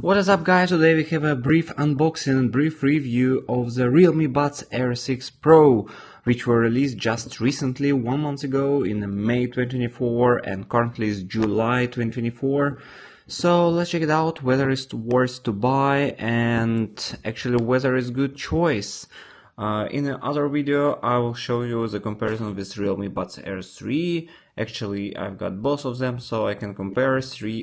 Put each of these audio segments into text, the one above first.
What is up, guys? Today we have a brief unboxing and brief review of the Realme Buds Air 6 Pro, which were released just recently, 1 month ago in May 2024, and currently is July 2024. So let's check it out, whether it's worth to buy and actually whether it's good choice. In another video I will show you the comparison with Realme Buds Air 3. Actually, I've got both of them, so I can compare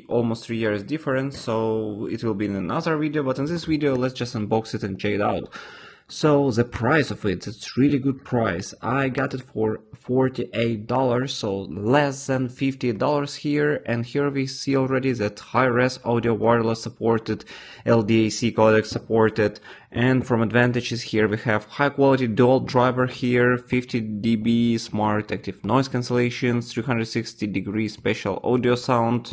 almost 3 years difference, so it will be in another video, but in this video let's just unbox it and check it out. So the price of it's really good price. I got it for $48, so less than $50 here, and here we see already that high-res audio wireless supported, LDAC codec supported, and from advantages here we have high-quality dual driver here, 50 dB smart active noise cancellation, 360-degree spatial audio sound,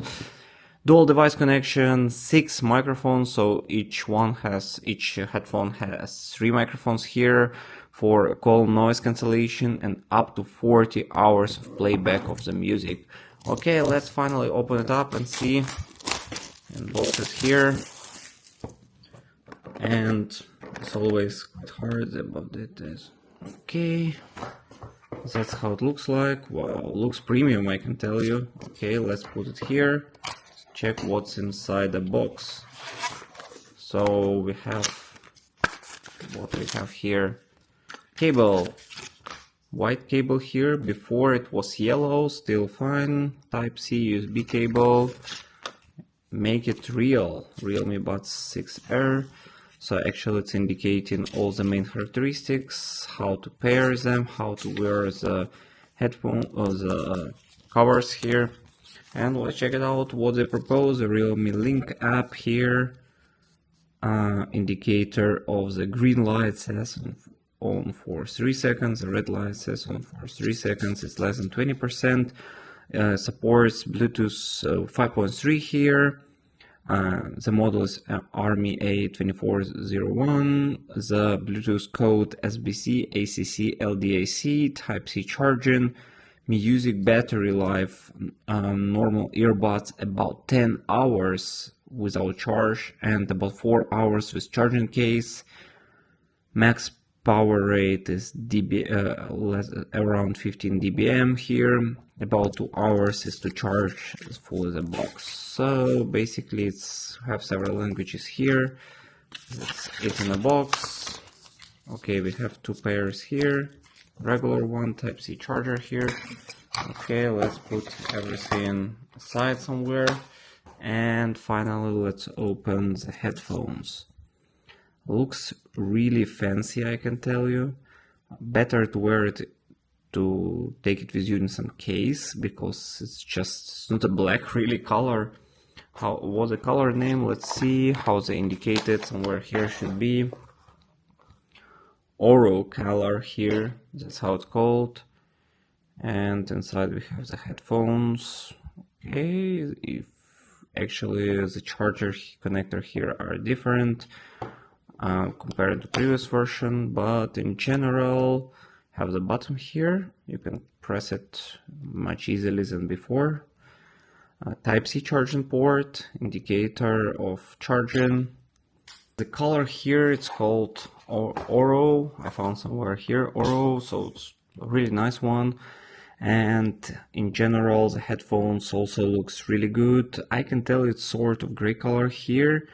dual device connection, 6 microphones, so each headphone has 3 microphones here for call noise cancellation, and up to 40 hours of playback of the music. Okay, let's finally open it up and see. And box it here. And it's always hard about it. Okay, that's how it looks like. Wow, looks premium, I can tell you. Okay, let's put it here. Check what's inside the box. So we have what we have here. Cable, white cable here. Before it was yellow, still fine. Type C USB cable. Make it real. Realme Buds 6R. So actually it's indicating all the main characteristics, how to pair them, how to wear the headphone or the covers here. And let's check it out what they propose. The Realme Link app here, indicator of the green light says on for 3 seconds, the red light says on for 3 seconds, it's less than 20%, supports Bluetooth 5.3 here, the model is Army A2401, the Bluetooth code SBC, ACC, LDAC, Type-C charging, music battery life, normal earbuds about 10 hours without charge and about 4 hours with charging case. Max power rate is around 15 dBm here. About 2 hours is to charge for the box. So basically it's have several languages here. That's it in a box. Okay, we have 2 pairs here. Regular one, Type-C charger here. Okay, let's put everything aside somewhere. And finally, let's open the headphones. Looks really fancy, I can tell you. Better to wear it, to take it with you in some case, because it's not a black really color. What the color name? Let's see how they indicated. Somewhere here should be Oro color here, that's how it's called. And inside we have the headphones. Okay, if actually the charger connector here are different compared to previous version, but in general have the button here, you can press it much easily than before. Type-C charging port, indicator of charging. The color here, it's called Oro. I found somewhere here Oro, so it's a really nice one. And in general, the headphones also looks really good. I can tell it's sort of gray color here.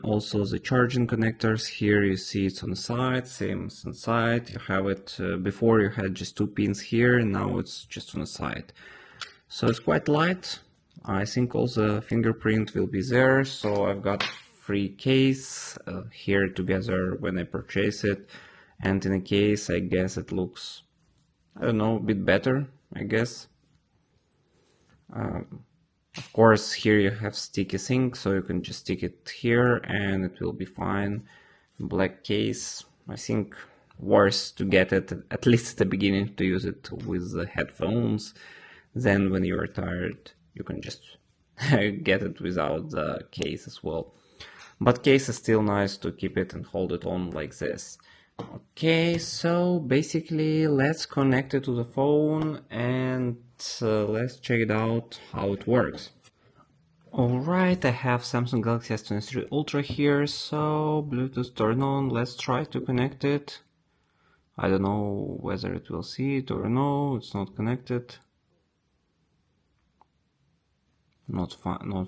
Also the charging connectors here, you see it's on the side, same as on the side. You have it before you had just 2 pins here, now it's just on the side. So it's quite light. I think all the fingerprint will be there, so I've got free case here together when I purchase it, and in a case I guess it looks, I don't know, a bit better, I guess. Of course here you have sticky thing, so you can just stick it here and it will be fine. Black case, I think worth to get it at least at the beginning to use it with the headphones. Then when you're tired you can just get it without the case as well. But case is still nice to keep it and hold it on like this. Okay, so basically let's connect it to the phone and let's check it out how it works. Alright, I have Samsung Galaxy S23 Ultra here, so Bluetooth turned on. Let's try to connect it. I don't know whether it will see it or no, it's not connected. Not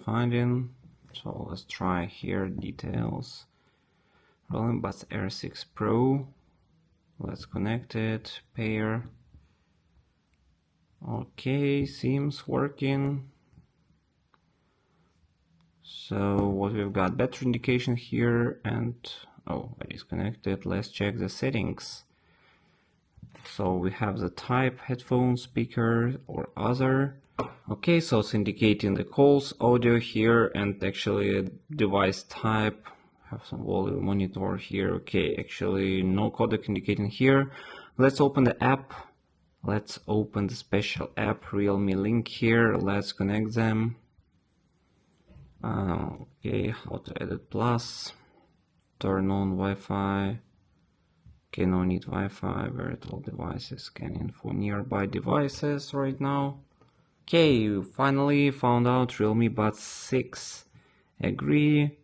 finding. So let's try here, details. Realme Buds Air 6 Pro. Let's connect it, pair. Okay, seems working. So what we've got, battery indication here, and oh, I disconnected. Let's check the settings. So we have the type, headphone, speaker, or other. Okay, so it's indicating the calls, audio here, and actually device type. Have some volume monitor here. Okay, actually no codec indicating here. Let's open the app. Let's open the special app, Realme link here. Let's connect them. Okay, how to edit plus. Turn on Wi-Fi. Okay, no need Wi-Fi. Virtual devices, scanning for nearby devices right now. Okay, finally found out Realme Buds 6. Agree.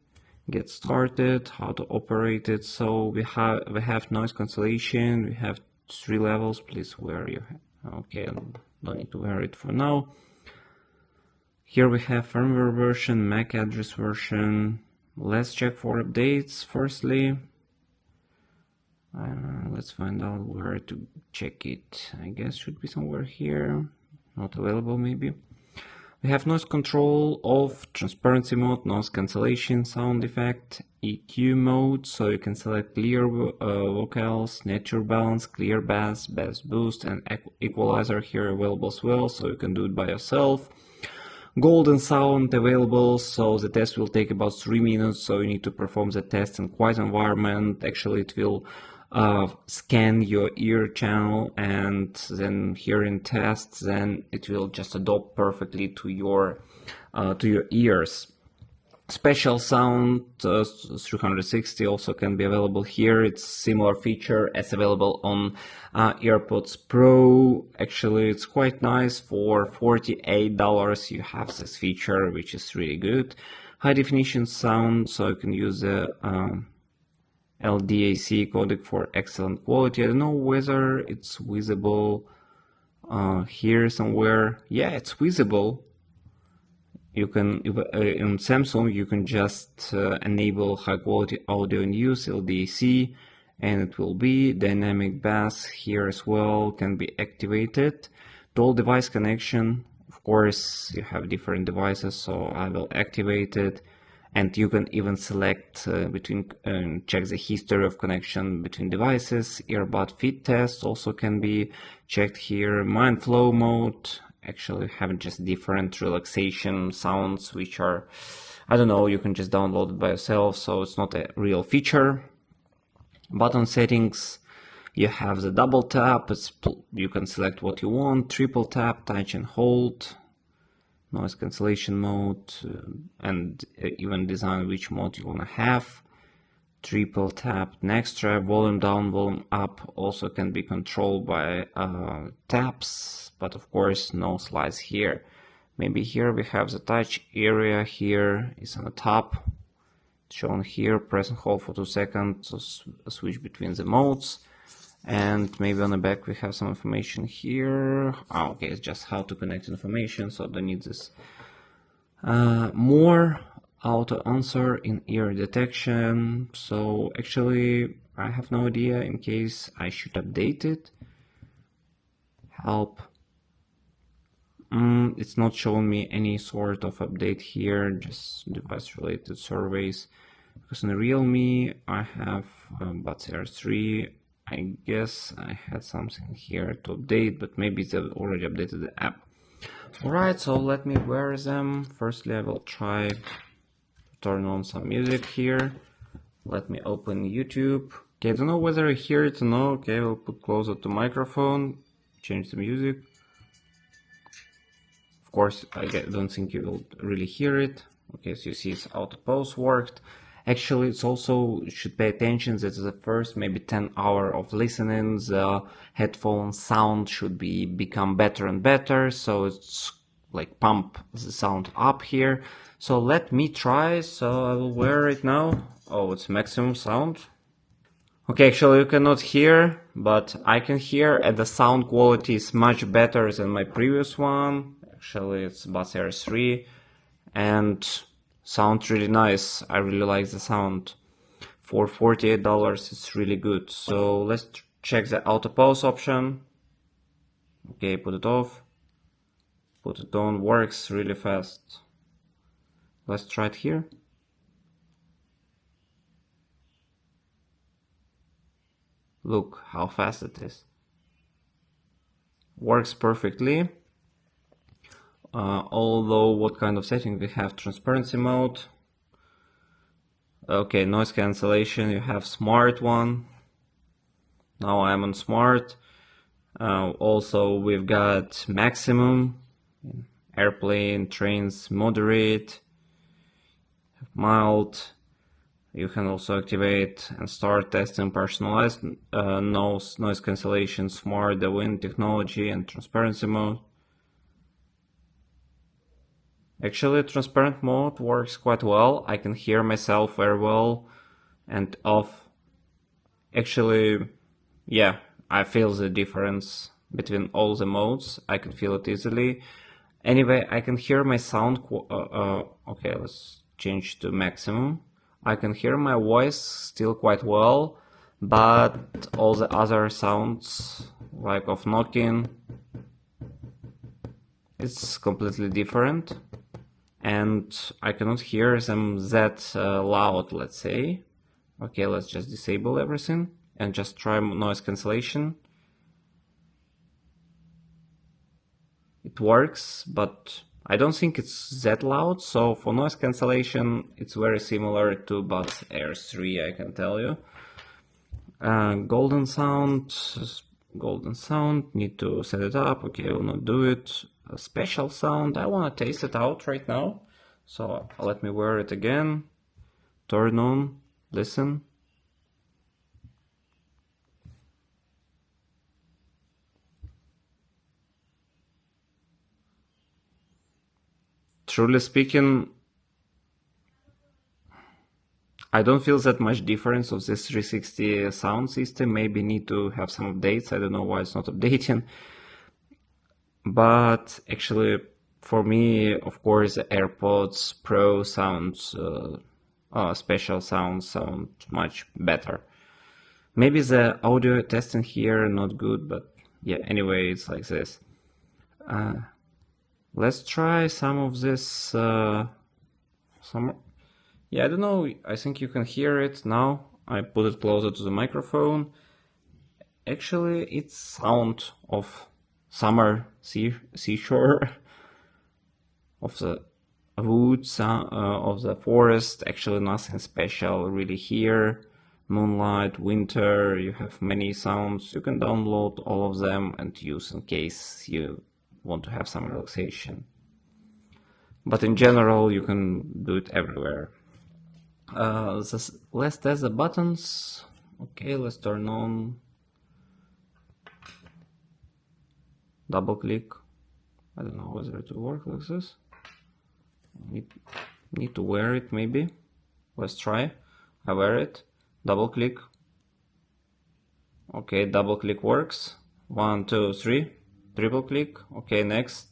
Get started. How to operate it. So we have noise cancellation. We have 3 levels. Please wear your. Okay, don't need to wear it for now. Here we have firmware version, MAC address version. Let's check for updates firstly. Let's find out where to check it. I guess should be somewhere here. Not available maybe. We have noise control, off, transparency mode, noise cancellation, sound effect, EQ mode, so you can select clear vocals, nature balance, clear bass, bass boost, and equalizer here available as well, so you can do it by yourself. Golden sound available, so the test will take about 3 minutes, so you need to perform the test in quiet environment. Actually it will scan your ear channel, and then here in tests, then it will just adapt perfectly to your ears. Special sound 360 also can be available here. It's similar feature as available on AirPods Pro. Actually, it's quite nice. For $48 you have this feature, which is really good. High definition sound, so you can use the LDAC codec for excellent quality. I don't know whether it's visible here somewhere. Yeah, it's visible. You can, in Samsung, you can just enable high quality audio and use LDAC, and it will be dynamic bass here as well, can be activated. Dual device connection, of course, you have different devices, so I will activate it. And you can even select check the history of connection between devices. Earbud fit test also can be checked here. Mind flow mode. Actually have just different relaxation sounds, which are, I don't know, you can just download it by yourself, so it's not a real feature. Button settings, you have the double tap, you can select what you want, triple tap, touch and hold, noise cancellation mode, and even design which mode you want to have. Triple tap, next try, volume down, volume up also can be controlled by taps, but of course no slides here. Maybe here we have the touch area, here is on the top, shown here. Press and hold for 2 seconds to switch between the modes. And maybe on the back we have some information here. Oh, okay, it's just how to connect information, so don't need this. More auto answer in ear detection. So actually I have no idea in case I should update it. Help. It's not showing me any sort of update here, just device related surveys. Because in Realme I have Buds Air 3. I guess I had something here to update, but maybe they've already updated the app. Alright, so let me wear them. Firstly, I will try to turn on some music here. Let me open YouTube. Okay, I don't know whether I hear it or not. Okay, I will put closer to microphone, change the music. Of course, I don't think you will really hear it. Okay, so you see it's auto pause worked. Actually, it's also should pay attention that the first maybe 10 hours of listening, the headphone sound should become better and better. So it's like pump the sound up here. So let me try. So I will wear it now. Oh, it's maximum sound. Okay, actually you cannot hear, but I can hear, and the sound quality is much better than my previous one. Actually, it's Buds Air 3, and sounds really nice. I really like the sound. For $48, it's really good. So let's check the auto pause option. Okay, put it off. Put it on, works really fast. Let's try it here. Look how fast it is. Works perfectly. Although what kind of setting we have? Transparency mode. Okay, noise cancellation, you have smart one. Now I'm on smart. Also we've got maximum, airplane, trains, moderate, mild. You can also activate and start testing personalized noise cancellation, smart, the wind technology, and transparency mode. Actually, transparent mode works quite well. I can hear myself very well, and off. Actually, yeah, I feel the difference between all the modes. I can feel it easily. Anyway, I can hear my sound. Okay, let's change to maximum. I can hear my voice still quite well, but all the other sounds, like of knocking, it's completely different. And I cannot hear them that loud, let's say. Okay, let's just disable everything and just try noise cancellation. It works, but I don't think it's that loud. So for noise cancellation, it's very similar to Buds Air 3, I can tell you. Golden sound, need to set it up. Okay, I will not do it. A special sound, I want to taste it out right now. So let me wear it again. Turn on, listen. Truly speaking, I don't feel that much difference of this 360 sound system. Maybe need to have some updates. I don't know why it's not updating. But actually, for me, of course, the AirPods Pro sounds, special sounds sound much better. Maybe the audio testing here not good, but yeah, anyway, it's like this. Let's try some of this, yeah, I don't know, I think you can hear it now. I put it closer to the microphone. Actually, it's sound of summer seashore, of the woods, of the forest. Actually, nothing special really here. Moonlight, winter, you have many sounds. You can download all of them and use in case you want to have some relaxation. But in general, you can do it everywhere. Let's test the buttons. Okay, let's turn on. Double click. I don't know whether it will work like this. Need to wear it maybe. Let's try. I wear it. Double click. Okay, double click works. 1, 2, 3. Triple click. Okay, next.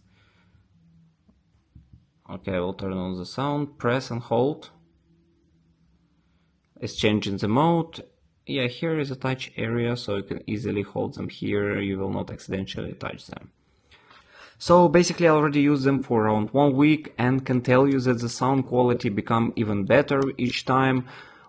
Okay, I will turn on the sound. Press and hold. It's changing the mode. Yeah, here is a touch area, so you can easily hold them here. You will not accidentally touch them. So basically I already used them for around 1 week and can tell you that the sound quality become even better each time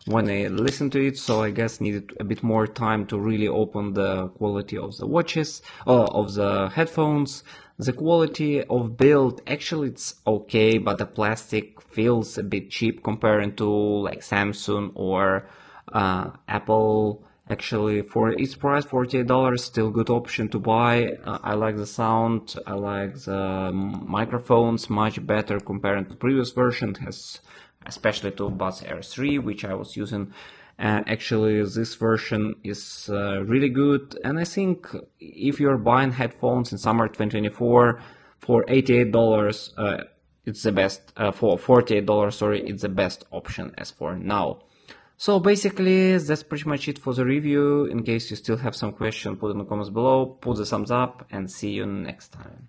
when I listen to it. So I guess needed a bit more time to really open the quality of the watches, of the headphones. The quality of build, actually it's okay, but the plastic feels a bit cheap compared to like Samsung or Apple. Actually, for its price, $48, still good option to buy. I like the sound, I like the microphones, much better compared to previous version. It has, especially to Buds Air 3, which I was using. Actually, this version is really good. And I think if you're buying headphones in summer 2024, For $88, it's the best. For $48, sorry, it's the best option as for now. So basically, that's pretty much it for the review. In case you still have some question, put in the comments below, put the thumbs up, and see you next time.